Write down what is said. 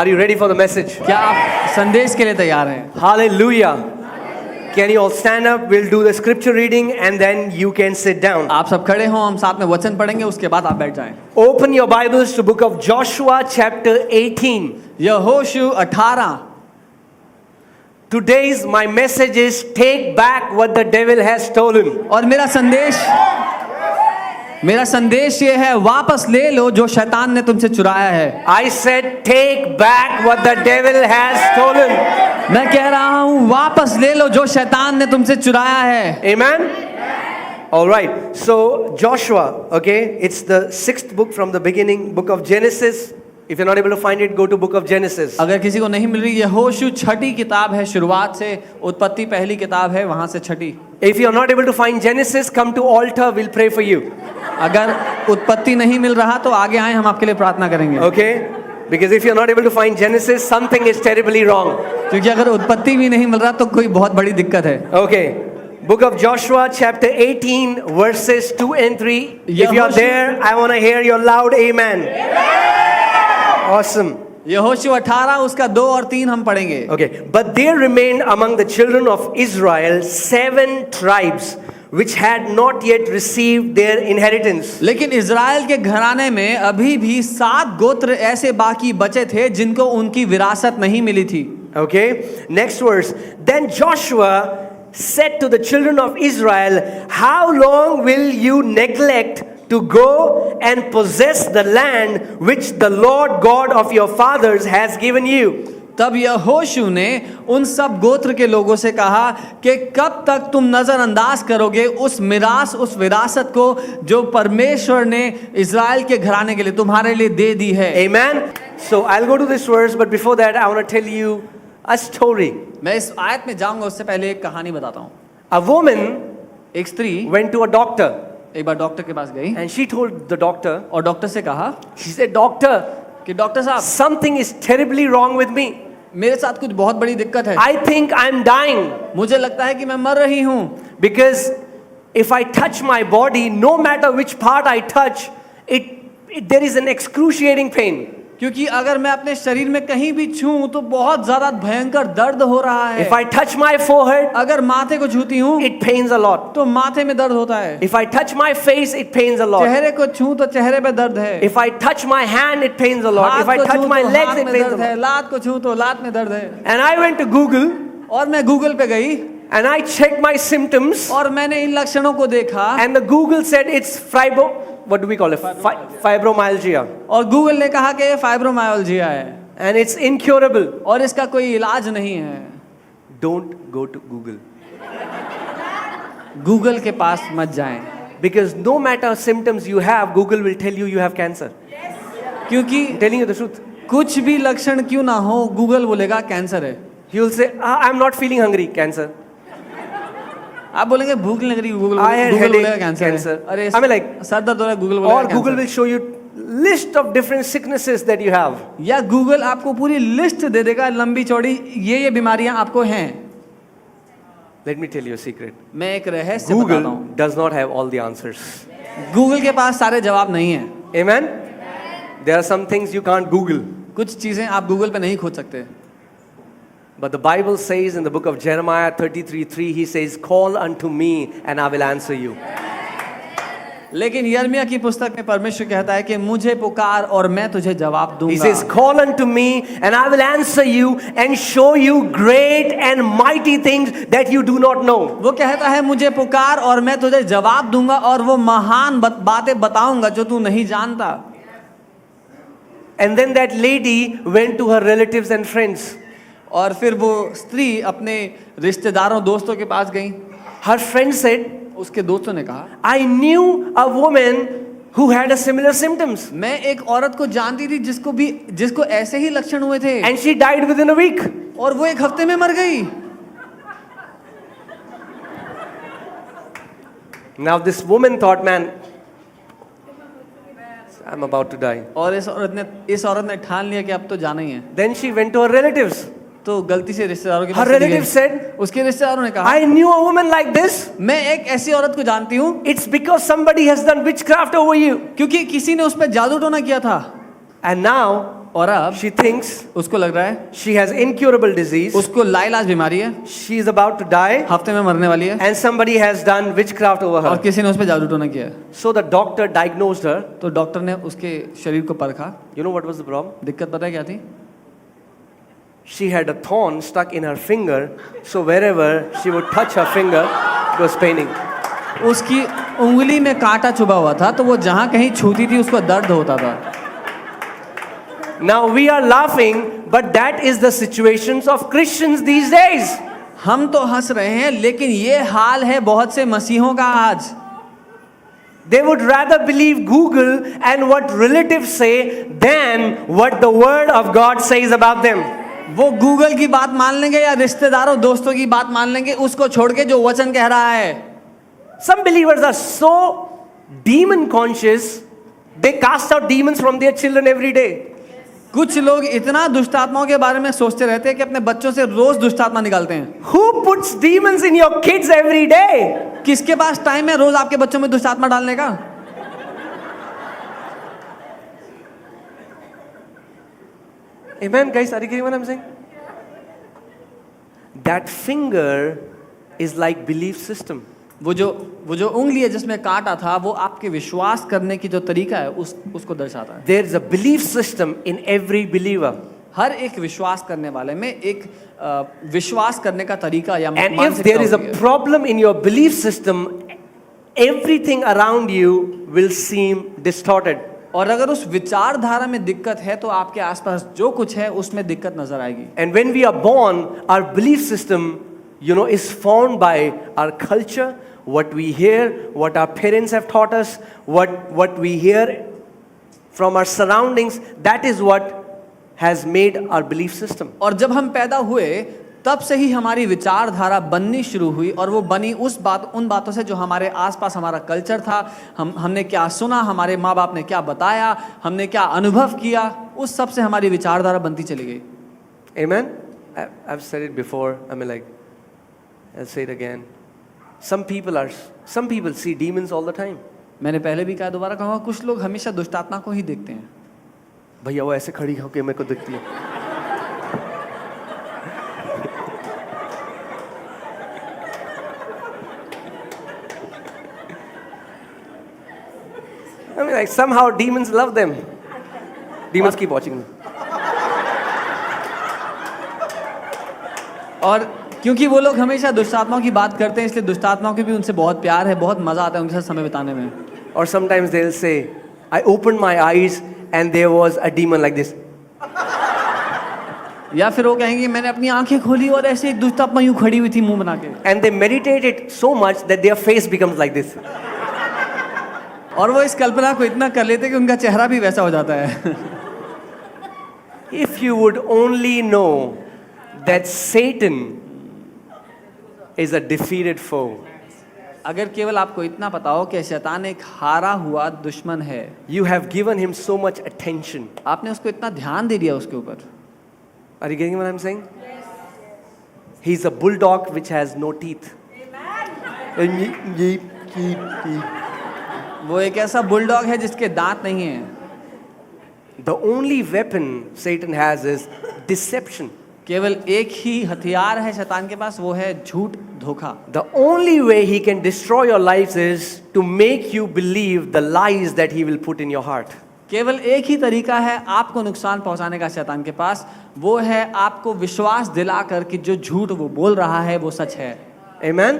Are you ready for the message? क्या आप संदेश के लिए तैयार हैं? Hallelujah. Can you all stand up? We'll do the scripture reading and then you can sit down. आप सब खड़े हों, हम साथ में वचन पढ़ेंगे, उसके बाद आप बैठ जाएं। Open your Bibles to book of Joshua chapter 18. यहोशू 18। Today's my message is take back what the devil has stolen. और मेरा संदेश ये है, वापस ले लो जो शैतान ने तुमसे चुराया है। I said take back what the devil has stolen. मैं कह रहा हूँ वापस ले लो जो शैतान ने तुमसे चुराया है। Amen? All right. So Joshua, okay, it's the 6th book from the beginning, book of Genesis. If you're not able to find it, go to book of Genesis. अगर किसी को नहीं मिल रही, यहोशू 6ठी किताब है, शुरुआत से उत्पत्ति पहली किताब है, वहां से 6ठी। If you're not able to find Genesis, come to altar, we'll pray for you. अगर उत्पत्ति नहीं मिल रहा तो आगे आए, हम आपके लिए प्रार्थना करेंगे। Okay? Because if you're not able to find Genesis, something is terribly wrong. क्योंकि अगर उत्पत्ति भी नहीं मिल रहा तो कोई बहुत बड़ी दिक्कत है। Okay. Book of Joshua chapter 18 verses 2 and 3. If you're there, I want to hear your loud amen. Awesome. यहोशू 18 उसका 2 और 3 हम पढ़ेंगे। Okay. But there remained among the children of Israel 7 tribes which had not yet received their inheritance. लेकिन Israel के घराने में अभी भी 7 गोत्र ऐसे बाकी बचे थे जिनको उनकी विरासत नहीं मिली थी। Okay. Next verse. Then Joshua said to the children of Israel, how long will you neglect to go and possess the land which the Lord God of your fathers has given you? तब यहोशू ने उन सब गोत्र के लोगों से कहा कि कब तक तुम नजरअंदाज करोगे उस विरासत को जो परमेश्वर ने इज़राइल के घराने के लिए तुम्हारे लिए दे दी है। Amen. So I'll go to this verse, but before that I want to tell you a story. मैं इस आयत में जाऊंगा, उससे पहले एक कहानी बताता हूँ। A woman एक स्त्री went to a doctor एक बार डॉक्टर के पास गई and she told the doctor, और डॉक्टर से कहा she said, doctor, कि डॉक्टर साहब, something is terribly wrong with me. मेरे साथ कुछ बहुत बड़ी दिक्कत है। I think I'm dying. मुझे लगता है कि मैं मर रही हूँ। Because if I touch my body, no matter which part I touch, there is an excruciating pain. क्योंकि अगर मैं अपने शरीर में कहीं भी छूं तो बहुत ज्यादा भयंकर दर्द हो रहा है। If I touch my forehead, अगर माथे को छूती हूँ it pains a lot. तो माथे में दर्द होता है। If I touch my face, it pains a lot. चेहरे को छूं तो चेहरे पे दर्द है। If I touch my hand, it pains a lot. If I touch my legs, it pains a lot. लात को छूं तो लात में दर्द है। And I went to Google और मैं गूगल पे गई and I checked my symptoms. और मैंने इन लक्षणों को देखा And the Google said it's what do we call it? Fibromyalgia. और गूगल ने कहा कि ये फाइब्रोमाइल्जिया है And it's incurable. और इसका कोई इलाज नहीं है। Don't go to Google. Google के पास मत जाएं। Because no matter symptoms you have, Google will tell you you have cancer. क्योंकि I'm telling you the truth. कुछ भी लक्षण क्यों ना हो, गूगल बोलेगा कैंसर है। He will say, I'm not feeling hungry, cancer. आप बोलेंगे भूख नहीं लग रही, गूगल I had बोलेगा headache, कैंसर cancer. है। अरे I mean like, सर दर्द हो रहा है, गूगल or बोलेगा Google will cancer. show you list of different sicknesses that you have. या गूगल आपको पूरी लिस्ट दे देगा लंबी चौड़ी, ये बीमारियां आपको हैं। Let me tell you a secret. मैं एक रहस्य बताता Google हूँ। does not have all the answers. Google के पास सारे जवाब नहीं है। Amen? There are some things you can't Google. कुछ चीजें आप गूगल पे नहीं खोज सकते। But the Bible says in the book of Jeremiah 33:3, he says, call unto me and I will answer you. लेकिन यिर्मयाह की पुस्तक में परमेश्वर कहता है कि मुझे पुकार और मैं तुझे जवाब दूंगा। He says, call unto me and I will answer you and show you great and mighty things that you do not know. वो कहता है मुझे पुकार और मैं तुझे जवाब दूंगा और वो महान बातें बताऊंगा जो तू नहीं जानता। And then that lady went to her relatives and friends. और फिर वो स्त्री अपने रिश्तेदारों दोस्तों के पास गई। Her friend said, उसके दोस्तों ने कहा, I knew a woman who had a similar symptoms. मैं एक औरत को जानती थी जिसको ऐसे ही लक्षण हुए थे। And she died within a week. और वो एक हफ्ते में मर गई। Now this woman thought, man, I'm about to die. और इस औरत ने ठान लिया कि अब तो जाना ही है। Then she went to her relatives. तो गलती से रिश्तेदारों के Her पास चली गई। relatives said, उसके रिश्तेदारों ने कहा, I knew a woman like this. मैं एक ऐसी औरत को जानती हूँ It's because somebody has done witchcraft over you. क्योंकि किसी ने उस पर जादू टोना किया था। And now और अब she thinks उसको लग रहा है she has incurable disease, उसको लाइलाज बीमारी है, she is about to die, हफ्ते में मरने वाली है, and somebody has done witchcraft over और her. किसी ने उस पर जादू टोना किया है। So the doctor diagnosed her. तो डॉक्टर ने उसके शरीर को परखा। You know what was the problem? दिक्कत पता है क्या थी? She had a thorn stuck in her finger, so wherever she would touch her finger, it was paining. उसकी उंगली में कांटा चुभा हुआ था, तो वो जहाँ कहीं छूती थी उसको दर्द होता था। Now we are laughing, but that is the situations of Christians these days. हम तो हंस रहे हैं, लेकिन ये हाल है बहुत से मसीहों का आज। They would rather believe Google and what relatives say than what the word of God says about them. वो गूगल की बात मान लेंगे या रिश्तेदारों दोस्तों की बात मान लेंगे, उसको छोड़ के जो वचन कह रहा है। Some believers are so demon conscious, they cast out demons from their children every day. कुछ लोग इतना दुष्ट आत्माओं के बारे में सोचते रहते हैं कि अपने बच्चों से रोज दुष्ट आत्मा निकालते हैं। Who puts demons in your kids every day? किसके पास टाइम है रोज आपके बच्चों में दुष्ट आत्मा डालने का? Amen, guys. Are you getting what I'm saying? That finger is like belief system. वो जो उंगली है जिसमें कांटा था, वो आपके विश्वास करने की जो तरीका है उसको दर्शाता है। There is a belief system in every believer. हर एक विश्वास करने वाले में एक विश्वास करने का तरीका या And if मानसिकता there is a होती है। problem in your belief system, everything around you will seem distorted. और अगर उस विचारधारा में दिक्कत है तो आपके आसपास जो कुछ है उसमें दिक्कत नजर आएगी। And when we are born, our belief system, is formed by our culture, what we hear, what our parents have taught us, what we hear from our surroundings. That is what has made our belief system. और जब हम पैदा हुए तब से ही हमारी विचारधारा बननी शुरू हुई, और वो बनी उन बातों से जो हमारे आसपास हमारा कल्चर था, हमने क्या सुना, हमारे माँ बाप ने क्या बताया, हमने क्या अनुभव किया, उस सब से हमारी विचारधारा बनती चली गई। Amen? I've said it before. I'll say it again. Some people see demons all the time. मैंने पहले भी कहा, दोबारा कहूँगा, कुछ लोग हमेशा दुष्ट आत्मा को ही देखते हैं। भैया वो ऐसे खड़ी होके मेरे को दिखती है। Somehow demons love them. Demons keep watching me. और क्योंकि वो लोग हमेशा दुष्ट आत्माओं की बात करते हैं, इसलिए दुष्ट आत्माओं के भी उनसे बहुत प्यार है, बहुत मजा आता है उनके साथ समय बिताने में। Or sometimes they'll say, I opened my eyes and there was a demon like this. या फिर वो कहेंगे मैंने अपनी आंखें खोली और ऐसे एक दुष्ट आत्मा यूं खड़ी हुई थी मुंह बना के। And they meditate it so much that their face becomes like this. और वो इस कल्पना को इतना कर लेते कि उनका चेहरा भी वैसा हो जाता है। If you would only know that Satan is a defeated foe. अगर केवल आपको इतना पता हो कि शैतान एक हारा हुआ दुश्मन है, You have given him so much attention. आपने उसको इतना ध्यान दे दिया उसके ऊपर। Are you getting what I'm saying? He's a bulldog which has no teeth. वो एक ऐसा बुलडॉग है जिसके दांत नहीं है। The only weapon Satan has is deception. केवल एक ही हथियार है शैतान के पास, वो है झूठ, धोखा। The only way he can destroy your lives is to make you believe the lies that he will put in your heart. केवल एक ही तरीका है आपको नुकसान पहुंचाने का शैतान के पास, वो है आपको विश्वास दिलाकर कि जो झूठ वो बोल रहा है वो सच है। Amen?